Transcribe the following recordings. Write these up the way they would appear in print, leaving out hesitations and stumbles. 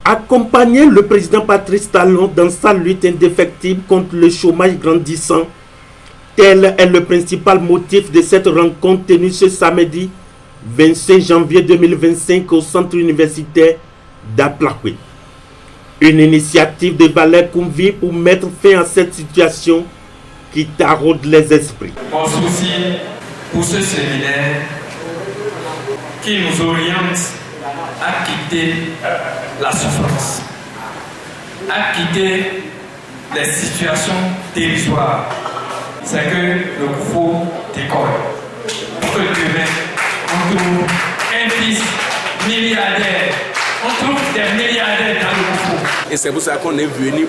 Accompagner le président Patrice Talon dans sa lutte indéfectible contre le chômage grandissant, tel est le principal motif de cette rencontre tenue ce samedi 25 janvier 2025 au centre universitaire d'Aplakwe. Une initiative de Valère Koumvi pour mettre fin à cette situation qui taraude les esprits. Mon souci pour ce séminaire qui nous oriente à quitter la souffrance, à quitter les situations dérisoires. C'est que le Koufo décolle. Pour que demain, on trouve un fils milliardaire. On trouve des milliardaires dans le Koufo. Et c'est pour ça qu'on est venu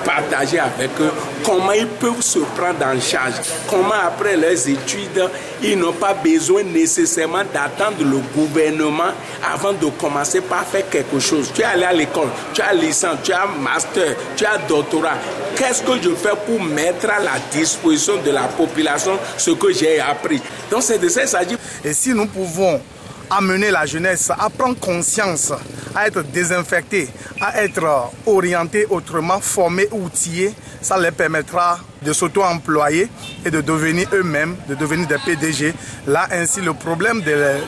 partager avec eux comment ils peuvent se prendre en charge, comment après leurs études, ils n'ont pas besoin nécessairement d'attendre le gouvernement avant de commencer par faire quelque chose. Tu es allé à l'école, tu as licence, tu as master, tu as doctorat. Qu'est-ce que je fais pour mettre à la disposition de la population ce que j'ai appris? Donc c'est de ça qu'il s'agit. Et si nous pouvons amener la jeunesse à prendre conscience, à être désinfectée, à être orientée autrement, formée, outillée, ça leur permettra de s'auto-employer et de devenir eux-mêmes, de devenir des PDG. Là, ainsi, le problème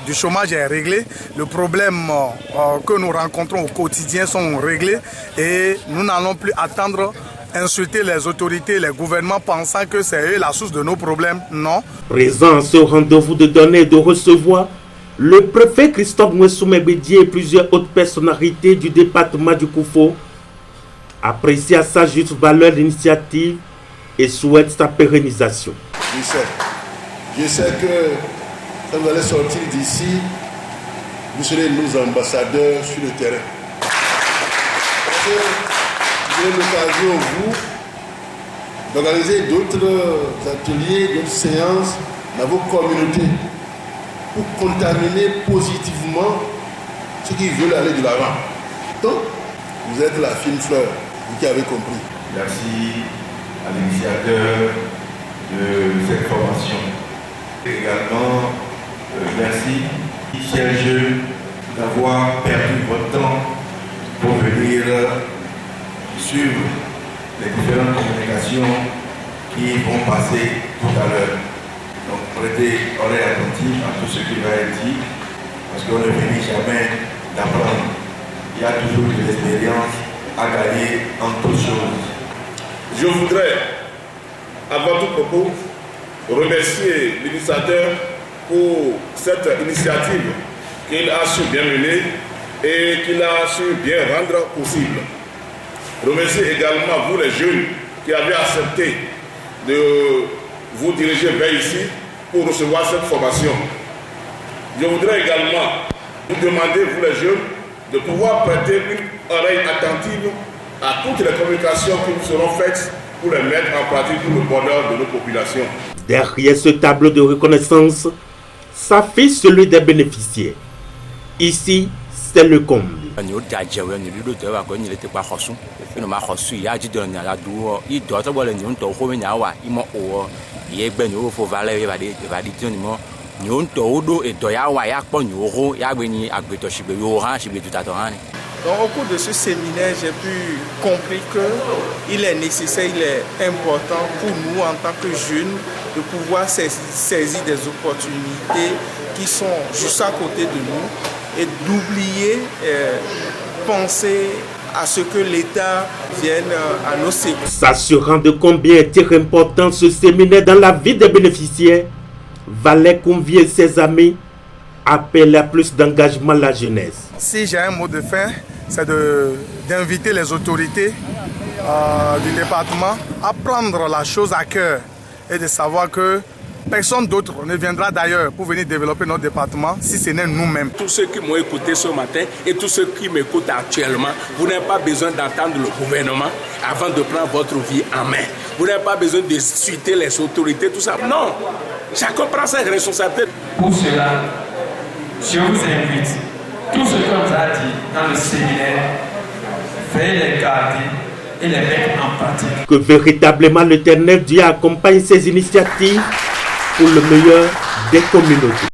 du chômage est réglé, le problème que nous rencontrons au quotidien sont réglés et nous n'allons plus attendre insulter les autorités, les gouvernements pensant que c'est eux la source de nos problèmes. Non. Présent à ce rendez-vous de donner et de recevoir, le préfet Christophe Mouessoumebedi et plusieurs autres personnalités du département du Koufo apprécient à sa juste valeur l'initiative et souhaitent sa pérennisation. Je sais que quand vous allez sortir d'ici, vous serez nos ambassadeurs sur le terrain. Parce que vous avez l'occasion, vous, d'organiser d'autres ateliers, d'autres séances dans vos communautés, pour contaminer positivement ceux qui veulent aller de l'avant. Donc, vous êtes la fine fleur, vous qui avez compris. Merci à l'initiateur de cette formation. Également, merci, chers jeunes, d'avoir perdu votre temps pour venir suivre les différentes communications qui vont passer tout à l'heure. Donc prêtez oreille attentive à tout ce qui va être dit, parce qu'on ne finit jamais d'apprendre. Il y a toujours de l'expérience à gagner en toutes choses. Je voudrais, avant tout propos, remercier l'initiateur pour cette initiative qu'il a su bien mener et qu'il a su bien rendre possible. Remercier également vous les jeunes qui avez accepté de vous diriger vers ici pour recevoir cette formation. Je voudrais également vous demander, vous les jeunes, de pouvoir prêter une oreille attentive à toutes les communications qui vous seront faites pour les mettre en pratique pour le bonheur de nos populations. Derrière ce tableau de reconnaissance s'affiche celui des bénéficiaires. Ici, c'est le comble. Donc au cours de ce séminaire, j'ai pu comprendre qu'il est nécessaire, il est important pour nous en tant que jeunes de pouvoir saisir des opportunités qui sont juste à côté de nous et d'oublier, penser à ce que l'État vienne à nos secours. S'assurant de combien est important ce séminaire dans la vie des bénéficiaires, Valère Koumvi et ses amis appellent à plus d'engagement la jeunesse. Si j'ai un mot de fin, c'est d'inviter les autorités du département à prendre la chose à cœur et de savoir que personne d'autre ne viendra d'ailleurs pour venir développer notre département si ce n'est nous-mêmes. Tous ceux qui m'ont écouté ce matin et tous ceux qui m'écoutent actuellement, vous n'avez pas besoin d'entendre le gouvernement avant de prendre votre vie en main. Vous n'avez pas besoin de suiter les autorités, tout ça. Non, chacun prend ses responsabilités. Pour cela, je vous invite, tout ce qu'on vous a dit dans le séminaire, veuillez les garder et les mettre en pratique. Que véritablement l'Éternel Dieu accompagne ces initiatives pour le meilleur des communautés.